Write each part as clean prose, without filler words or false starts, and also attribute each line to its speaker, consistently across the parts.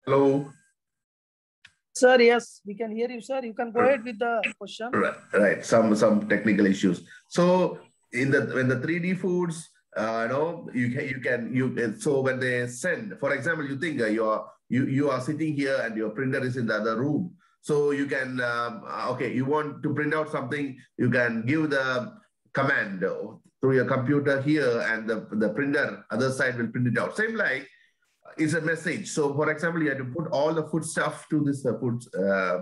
Speaker 1: Hello.
Speaker 2: Sir, yes, we can hear you, sir. You can go ahead with the question.
Speaker 1: Right. Some technical issues. So in the when the 3D foods, so when they send, for example, you think you are sitting here and your printer is in the other room. So you can okay, you want to print out something, you can give the command through your computer here, and the printer other side will print it out. Same like is a message. So, for example, you have to put all the food stuff to this food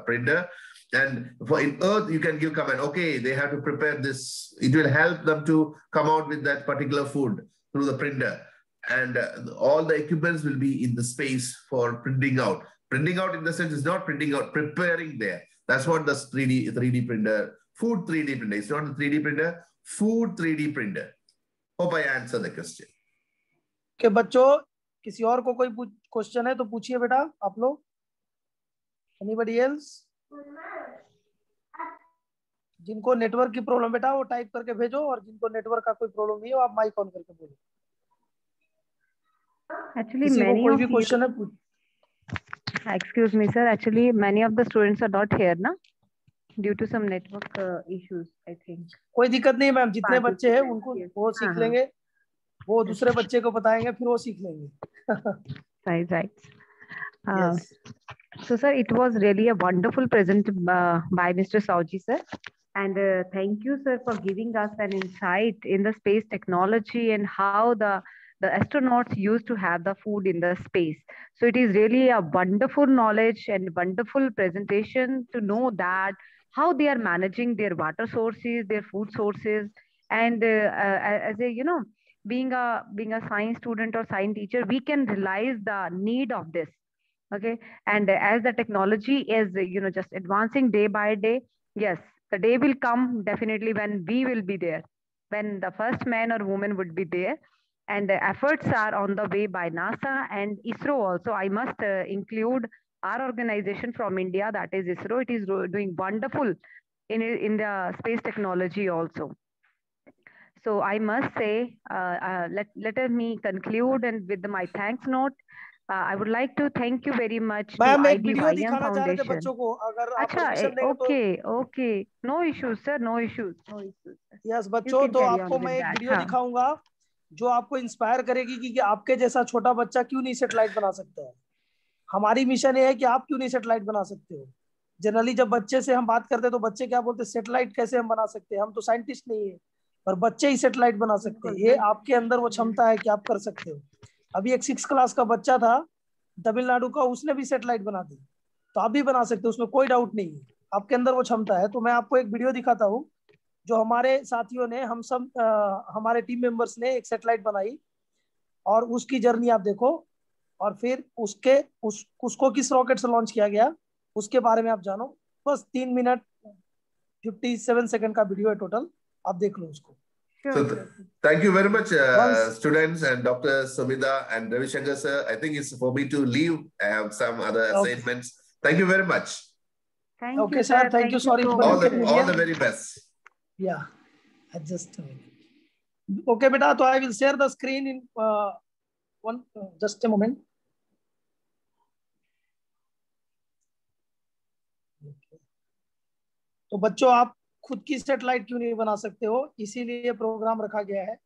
Speaker 1: printer, and for in Earth you can give command. Okay, they have to prepare this. It will help them to come out with that particular food through the printer, and all the equipments will be in the space for printing out. Printing out in the sense is not printing out, preparing there. That's what the 3D printer, food 3D printer. It's not a 3D printer, food 3D printer. Hope I answer the question.
Speaker 2: Okay, बच्चों, किसी और को कोई question है तो पूछिए बेटा आप लोग. Anybody else? जिनको नेटवर्क की प्रॉब्लम बेटा वो टाइप करके भेजो, और जिनको नेटवर्क का कोई प्रॉब्लम नहीं है वो आप माइक ऑन करके बोलो.
Speaker 3: Actually, many
Speaker 2: कोई
Speaker 3: of
Speaker 2: भी क्वेश्चन है
Speaker 3: excuse me sir, actually many of the students are not here ना, due to some network issues I think.
Speaker 2: कोई दिक्कत नहीं मैम, जितने बच्चे हैं उनको वो सीख लेंगे, वो दूसरे बच्चे को बताएंगे, फिर वो सीख लेंगे.
Speaker 3: Right.
Speaker 2: Yes.
Speaker 3: So sir, it was really a wonderful present by Mr. Sauji sir, and thank you sir for giving us an insight in the space technology and how the astronauts used to have the food in the space. So it is really a wonderful knowledge and wonderful presentation to know that how they are managing their water sources, their food sources, and as a being a science student or science teacher, we can realize the need of this. Okay, and as the technology is just advancing day by day, yes, the day will come definitely when we will be there, when the first man or woman would be there, and the efforts are on the way by NASA and ISRO also. I must include our organization from India, that is ISRO. It is doing wonderful in the space technology also. So I must say, let me conclude and with my thanks note. I would like to thank you very much to IDYM Foundation. Okay, no issues sir, no issues.
Speaker 2: Yes बच्चों, तो आपको मैं एक video दिखाऊंगा जो आपको inspire करेगी कि आपके जैसा छोटा बच्चा क्यों नहीं सैटेलाइट बना सकता है. हमारी मिशन ये है कि आप क्यों नहीं सैटेलाइट बना सकते हो. जनरली जब बच्चे से हम बात करते हैं तो बच्चे क्या बोलते हैं, सैटेलाइट कैसे हम बना सकते हैं, हम तो साइंटिस्ट नहीं है, पर बच्चे ही सैटेलाइट बना सकते हैं. ये आपके अंदर वो क्षमता है कि आप कर सकते हो. अभी एक 6th क्लास का बच्चा था तमिलनाडु का, उसने भी सैटेलाइट बना दी, तो आप भी बना सकते हो, उसमें कोई डाउट नहीं है, आपके अंदर वो क्षमता है. तो मैं आपको एक वीडियो दिखाता हूँ जो हमारे साथियों ने, हम सब हमारे टीम मेंबर्स ने एक सैटेलाइट बनाई, और उसकी जर्नी आप देखो, और फिर उसको किस रॉकेट से लॉन्च किया गया उसके बारे में आप जानो. बस 3 मिनट 57 सेकंड का वीडियो है टोटल, आप देख लो उसको.
Speaker 1: So thank you very much, students and Dr. Sumita and Ravi Shankar sir. I think it's for me to leave. I have some other assignments. Thank you very much.
Speaker 3: Thank
Speaker 2: you sir. Thank you. Sorry for
Speaker 1: all the very best.
Speaker 2: Yeah, just a minute. Okay beta, so I will share the screen in just a moment. तो बच्चों, आप खुद की satellite क्यों नहीं बना सकते हो, इसीलिए प्रोग्राम रखा गया है,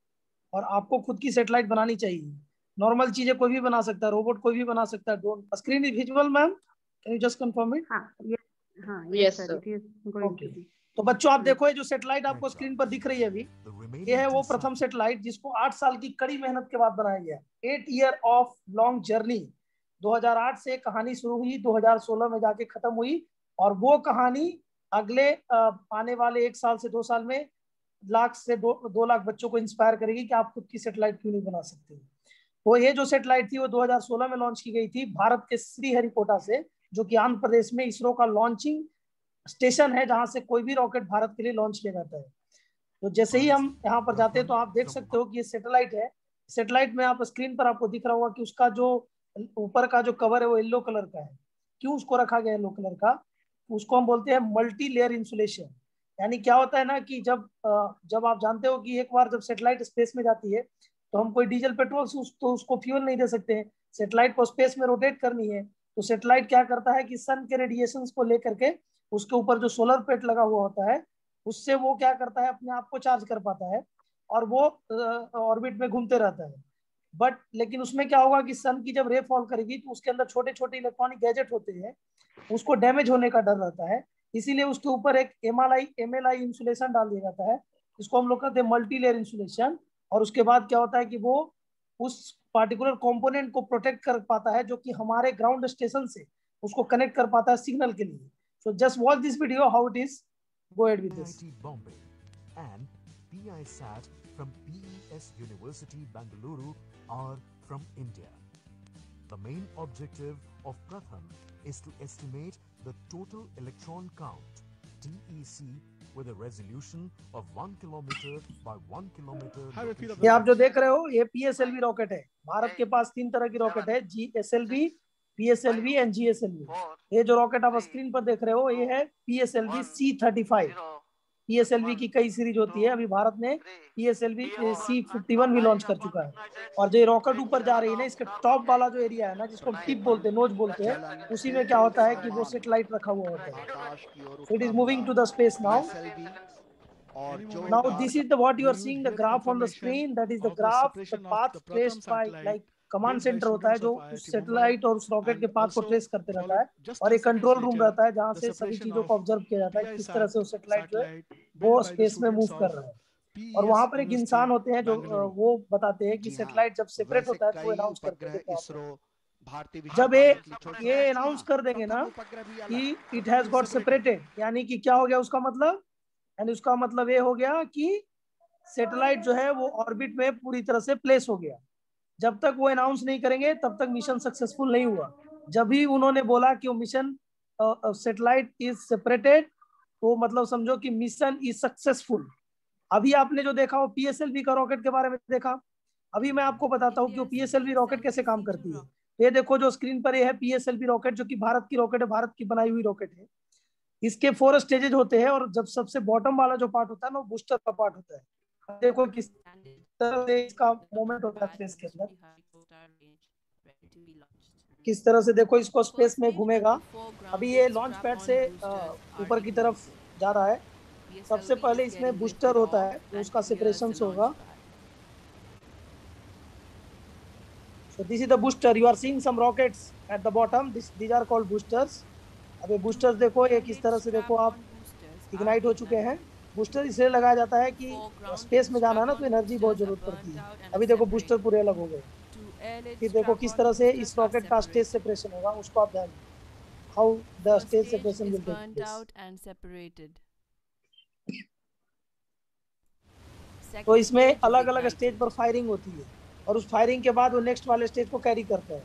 Speaker 2: और आपको खुद की सैटेलाइट बनानी चाहिए. नॉर्मल चीजें कोई भी बना सकता है, रोबोट कोई भी बना सकता है. Drone screen is visual ma'am, can you just confirm it?
Speaker 3: Yes sir, it is going to be.
Speaker 2: तो बच्चों आप देखो, ये जो सैटेलाइट आपको स्क्रीन पर दिख रही है अभी, ये है वो प्रथम सैटेलाइट जिसको 8 साल की कड़ी मेहनत के बाद बनाया गया. 8 ईयर ऑफ लॉन्ग जर्नी. 2008 से कहानी शुरू हुई, 2016 में जाके खत्म हुई, और वो कहानी अगले आने वाले 1 साल से 2 साल में लाख से 2 लाख बच्चों को इंस्पायर करेगी कि आप खुद की सैटेलाइट क्यों नहीं बना सकते. तो ये जो सैटेलाइट थी वो 2016 में लॉन्च की गई थी भारत के श्रीहरिकोटा से, जो कि आंध्र प्रदेश में इसरो का लॉन्चिंग स्टेशन है, जहां से कोई भी रॉकेट भारत के लिए लॉन्च किया जाता है. तो जैसे ही हम यहाँ पर जाते हैं तो आप देख सकते हो कि ये सैटेलाइट है. सैटेलाइट में आप स्क्रीन पर आपको दिख रहा होगा कि उसका जो ऊपर का जो कवर है वो येलो कलर का है. क्यों उसको रखा गया येलो कलर का? उसको हम बोलते हैं मल्टी लेयर इंसुलेशन. यानी क्या होता है ना कि जब आप जानते हो कि एक बार जब सेटेलाइट स्पेस में जाती है तो हम कोई डीजल पेट्रोल से तो उसको फ्यूल नहीं दे सकते हैं, सेटेलाइट को स्पेस में रोटेट करनी है। तो सेटेलाइट क्या करता है कि सन के रेडिएशंस को लेकर के उसके ऊपर जो सोलर प्लेट लगा हुआ होता है उससे वो क्या करता है, अपने आप को चार्ज कर पाता है और वो ऑर्बिट में घूमते रहता है। बट लेकिन उसमें क्या होगा कि सन की जब रे फॉल करेगी तो उसके अंदर छोटे छोटे इलेक्ट्रॉनिक गैजेट होते हैं, उसको डैमेज होने का डर रहता है। इसीलिए उसके ऊपर एक एमएलआई इंसुलेशन डाल दिया जाता है, इसको हम लोग कहते हैं मल्टी लेयर इंसुलेशन। और उसके बाद क्या होता है कि वो उस पार्टिकुलर कंपोनेंट को प्रोटेक्ट कर पाता है जो कि हमारे ग्राउंड स्टेशन से उसको कनेक्ट कर पाता है सिग्नल के लिए। So just watch this video how it is, go ahead with this.
Speaker 4: IIT Bombay and PISAT from PES University Bangalore are from India. The main objective of Pratham is to estimate the total electron count (TEC) with a resolution of 1 kilometer by 1 kilometer.
Speaker 2: ये आप जो देख रहे हो ये PSLV rocket है। भारत के पास 3 तरह की रॉकेट है, GSLV, PSLV एंड GSLV। ये जो रॉकेट आप स्क्रीन पर देख रहे हो ये है PSLV C-35। PSLV की कई सीरीज होती है, अभी भारत ने PSLV C-51 भी लॉन्च कर चुका है। और जो रॉकेट ऊपर जा रही है ना, इसका टॉप वाला जो एरिया है ना जिसको हम टिप बोलते हैं, नोज बोलते हैं, उसी में क्या होता है कि वो सेटेलाइट रखा हुआ होता है। So it is moving to the space now. Now this is the what you are seeing the graph on the screen, that is the graph, the path traced by like command centre होता है जो उस satellite और उस rocket के path को trace करते रहता है, और एक कंट्रोल रूम रहता है जहां से सभी चीजों को ऑब्जर्व किया जाता है किस तरह से वो सेटेलाइट जो है वो स्पेस में मूव कर रहा है। और वहां पर एक इंसान होते हैं जो वो बताते हैं कि सेटेलाइट जब सेपरेट होता है तो वो अनाउंस करते हैं। जब ये अनाउंस कर देंगे ना कि इट हैज गॉट सेपरेटेड, यानी कि क्या हो गया उसका मतलब, यानी उसका मतलब ये हो गया कि सैटेलाइट जो है वो ऑर्बिट में पूरी तरह से प्लेस हो गया। जब तक वो अनाउंस नहीं करेंगे तब तक मिशन सक्सेसफुल नहीं हुआ। जब भी उन्होंने बोला कि वो मिशन सैटेलाइट इज सेपरेटेड तो मतलब समझो कि मिशन इज सक्सेसफुल। अभी आपने जो देखा वो PSLV का रॉकेट के बारे में देखा। अभी मैं आपको बताता हूँ कि वो PSLV रॉकेट कैसे काम करती है। ये देखो जो स्क्रीन पर ये है PSLV रॉकेट, जो कि भारत की रॉकेट है, भारत की बनाई हुई रॉकेट है। इसके 4 स्टेजेज होते हैं और जब सबसे बॉटम वाला जो पार्ट होता है ना वो बूस्टर का पार्ट होता है। देखो किस तरह से इसका मूवमेंट होता है स्पेस के अंदर, किस तरह से देखो इसको स्पेस में घूमेगा। अभी ये लॉन्च पैड से ऊपर की तरफ जा रहा है। सबसे पहले इसमें बूस्टर होता है तो उसका सेपरेशन होगा। So this is the booster. You are seeing some rockets at the bottom. These are called boosters. अब ये बूस्टर्स देखो ये किस तरह से देखो आप इग्नाइट हो चुके हैं। बूस्टर इसलिए लगाया जाता है कि स्पेस में जाना है ना तो एनर्जी बहुत जरूरत पड़ती है। अभी देखो बूस्टर पूरे अलग हो गए। फिर देखो किस तरह से इस रॉकेट का स्टेज सेपरेशन होगा, उसको आप ध्यान दें। How the stage separation will take place. तो इसमें अलग अलग स्टेज पर फायरिंग होती है और उस फायरिंग के बाद वो नेक्स्ट वाले स्टेज को कैरी करता है।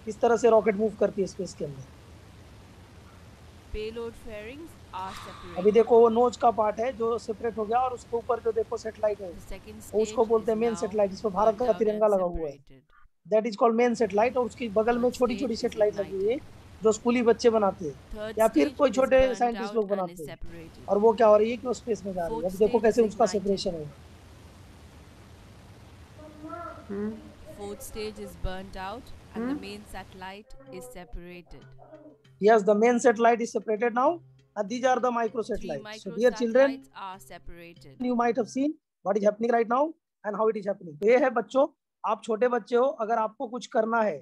Speaker 2: इस तरह से रॉकेट मूव करती है स्पेस के अंदर।
Speaker 5: Payload fairings are separated.
Speaker 2: अभी देखो वो नोज का पार्ट है जो सेपरेट हो गया और उसके ऊपर जो देखो सेटेलाइट है उसको बोलते हैं मेन सेटेलाइट, जिसमें भारत का तिरंगा लगा हुआ है। That is called main satellite. और उसकी बगल में छोटी छोटी सेटेलाइट लगी हुई है जो स्कूली बच्चे बनाते हैं या फिर कोई छोटे साइंटिस्ट लोग बनाते हैं। और वो क्या हो रही है कि वो स्पेस में जा रही है। अभी देखो कैसे उसका सेपरेशन है।
Speaker 5: Fourth stage is burnt out and the main satellite is separated.
Speaker 2: Yes, the main satellite is separated now, and these are the micro
Speaker 5: Three
Speaker 2: satellites. So,
Speaker 5: micro
Speaker 2: dear children,
Speaker 5: satellites are separated.
Speaker 2: you might have seen what is happening right now and how it is happening. तो ये है बच्चों, आप छोटे बच्चे हो, अगर आपको कुछ करना है,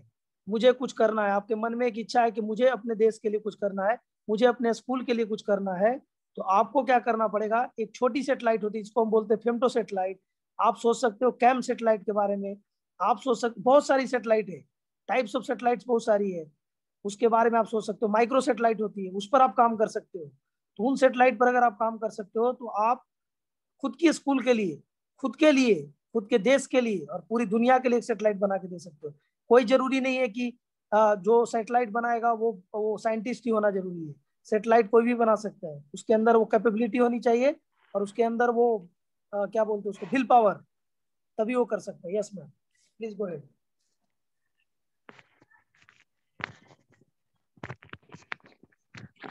Speaker 2: मुझे कुछ करना है, आपके मन में एक इच्छा है कि मुझे अपने देश के लिए कुछ करना है, मुझे अपने स्कूल के लिए कुछ करना है, तो आपको क्या करना पड़ेगा। एक छोटी सेटेलाइट होती है जिसको हम बोलते हैं फेमटो सेटेलाइट। आप सोच सकते हो कैम सेटेलाइट के बारे में, आप सोच सकते, बहुत सारी सेटेलाइट है, टाइप्स ऑफ सेटेलाइट्स बहुत सारी है, उसके बारे में आप सोच सकते हो। माइक्रो सेटेलाइट होती है, उस पर आप काम कर सकते हो। तो उन सेटेलाइट पर अगर आप काम कर सकते हो तो आप खुद की स्कूल के लिए, खुद के लिए, खुद के देश के लिए और पूरी दुनिया के लिए एक सेटेलाइट बना के दे सकते हो। कोई जरूरी नहीं है कि जो सेटेलाइट बनाएगा वो साइंटिस्ट ही होना जरूरी है। सेटेलाइट कोई भी बना सकता है, उसके अंदर वो कैपेबिलिटी होनी चाहिए और उसके अंदर वो क्या बोलते हैं उसको, विल पावर, तभी वो कर सकता है। Yes ma'am, please go ahead.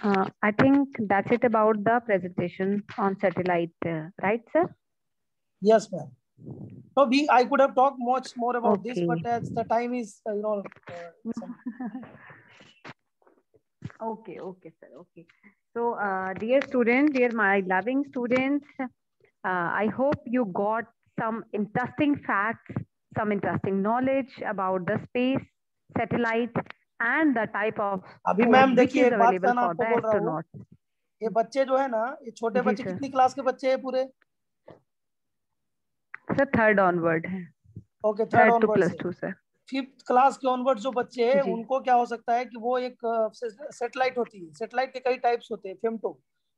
Speaker 3: I think that's it about the presentation on satellite, right, sir?
Speaker 2: Yes, ma'am. So I could have talked much more about this,
Speaker 3: Okay.
Speaker 2: but as the time is,
Speaker 3: Okay, okay, sir. Okay. So, dear students, dear my loving students, I hope you got some interesting facts, some interesting knowledge about the space, satellite, and the type of
Speaker 2: अभी
Speaker 3: food
Speaker 2: ma'am
Speaker 3: which
Speaker 2: देखिए
Speaker 3: is
Speaker 2: एक बात
Speaker 3: available
Speaker 2: मैं
Speaker 3: for
Speaker 2: आपको
Speaker 3: the
Speaker 2: बोल रहा हूँ,
Speaker 3: astronauts.
Speaker 2: ये बच्चे जो है ना, ये छोटे
Speaker 3: जी
Speaker 2: बच्चे
Speaker 3: सर।
Speaker 2: कितनी क्लास के बच्चे हैं पूरे?
Speaker 3: सर थर्ड ऑनवर्ड है।
Speaker 2: Okay, third
Speaker 3: third to
Speaker 2: onward
Speaker 3: plus
Speaker 2: से
Speaker 3: 2 सर।
Speaker 2: 5th क्लास के ऑनवर्ड जो बच्चे हैं
Speaker 3: जी।
Speaker 2: उनको क्या हो सकता है कि वो एक सेटेलाइट होती है। सेटेलाइट के कई टाइप्स होते हैं।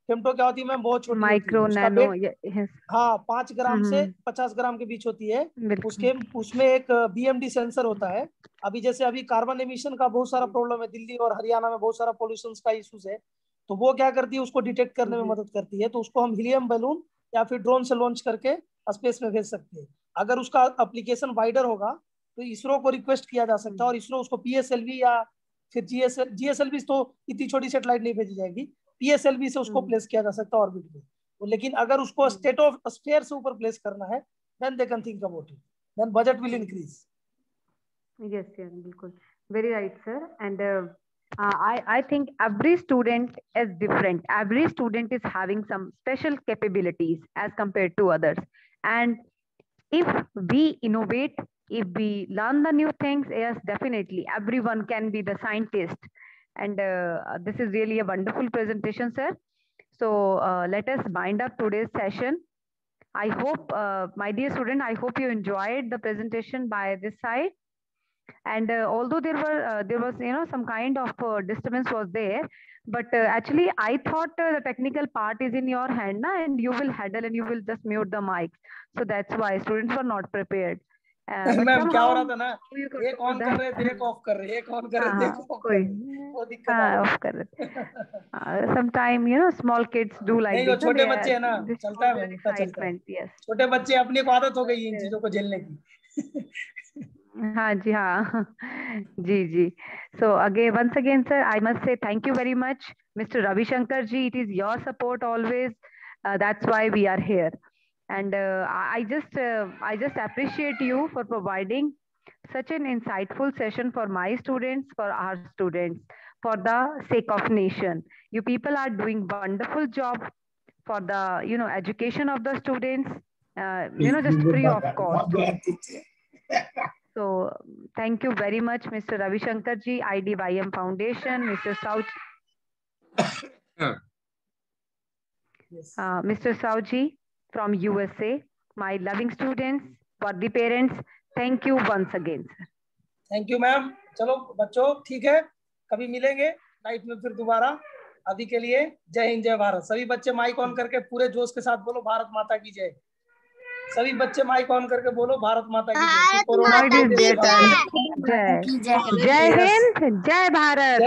Speaker 2: फेमटो क्या होती है मैम? बहुत छोटी
Speaker 3: माइक्रो
Speaker 2: होती है। उसका
Speaker 3: नैनो
Speaker 2: वेट हाँ 5 ग्राम से 50 ग्राम के बीच होती है।
Speaker 3: बिल्कुल।
Speaker 2: उसमें एक BMD सेंसर होता है। अभी कार्बन एमिशन का बहुत सारा प्रॉब्लम है, दिल्ली और हरियाणा में बहुत सारा पोल्यूशन का इशूज है, तो वो क्या करती है, उसको डिटेक्ट करने में मदद करती है। तो उसको हम हीलियम बैलून या फिर ड्रोन से लॉन्च करके स्पेस में भेज सकते हैं। अगर उसका एप्लीकेशन वाइडर होगा तो इसरो को रिक्वेस्ट किया जा सकता है, और इसरो उसको PSLV या फिर GSLV तो इतनी छोटी सेटेलाइट नहीं भेजी जाएगी, PSLV से उसको प्लेस किया जा सकता है ऑर्बिट में। तो लेकिन अगर उसको स्टेट ऑफ स्फीयर से ऊपर प्लेस करना है, then they can think about it, then budget will increase.
Speaker 3: Yes, yes, बिल्कुल, very right, sir. And I think every student is different. Every student is having some special capabilities as compared to others. And if we innovate, if we learn the new things, yes, definitely everyone can be the scientist. And this is really a wonderful presentation, sir. So let us bind up today's session. I hope, my dear student, I hope you enjoyed the presentation by this side. And although there was some kind of disturbance was there, but actually I thought the technical part is in your hand na, and you will handle and you will just mute the mics, so that's why students were not prepared. But
Speaker 2: ma'am क्या हो रहा था ना,
Speaker 3: you could
Speaker 2: एक
Speaker 3: do
Speaker 2: on कर रहे थे,
Speaker 3: that.
Speaker 2: एक ऑफ कर रहे, एक ऑन कर रहे थे, एक ऑफ कर
Speaker 3: कोई
Speaker 2: रहे, वो दिक्कत आ रही
Speaker 3: off कर रहे. Sometime small kids do like
Speaker 2: नहीं, वो
Speaker 3: this,
Speaker 2: छोटे बच्चे है ना,
Speaker 3: this
Speaker 2: चलता है
Speaker 3: shows
Speaker 2: मैम,
Speaker 3: their
Speaker 2: इतना चलता है।
Speaker 3: excitement. Yes.
Speaker 2: छोटे बच्चे अपनी को आदत हो गई इन चीजों को झेलने की।
Speaker 3: हाँ जी, हाँ जी जी. So again, once again, sir, I must say thank you very much, Mr. Ravi Shankar ji. It is your support always. That's why we are here. And I just appreciate you for providing such an insightful session for my students, for our students, for the sake of nation. You people are doing wonderful job for the education of the students. Just free of cost. So thank you very much, Mr. Ravi Shankar ji, IDYM Foundation, Mr. Mr. Sauji from USA, my loving students, for the parents, thank you once again, sir.
Speaker 2: Thank you ma'am. चलो बच्चों, ठीक है, कभी मिलेंगे life में फिर दोबारा। अभी के लिए जय हिंद, जय भारत। सभी बच्चे माइक ऑन करके पूरे जोश के साथ बोलो भारत माता की जय। सभी बच्चे माइक ऑन करके बोलो भारत माता की जय। कोरोना
Speaker 3: जय हिंद, जय भारत।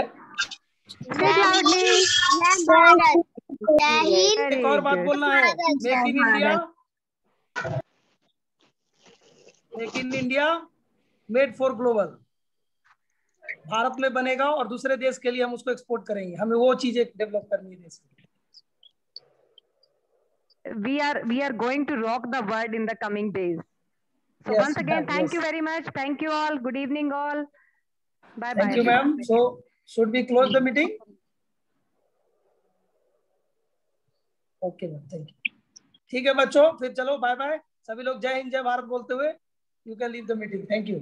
Speaker 2: एक और बात बोलना है, make in India made for global. Bharat में बनेगा और दूसरे देश के लिए हम उसको एक्सपोर्ट करेंगे। हमें वो चीजें डेवलप करनी है देश में।
Speaker 3: We are going to rock the world in the coming days. So yes, once again, thank you very much. Thank you all. Good evening, all. Bye bye.
Speaker 2: Thank you, ma'am. So should we close the meeting? Okay, ma'am. Thank you. ठीक है बच्चों, फिर चलो bye bye. सभी लोग जय हिंद, जय भारत बोलते हुए you can leave the meeting. Thank you.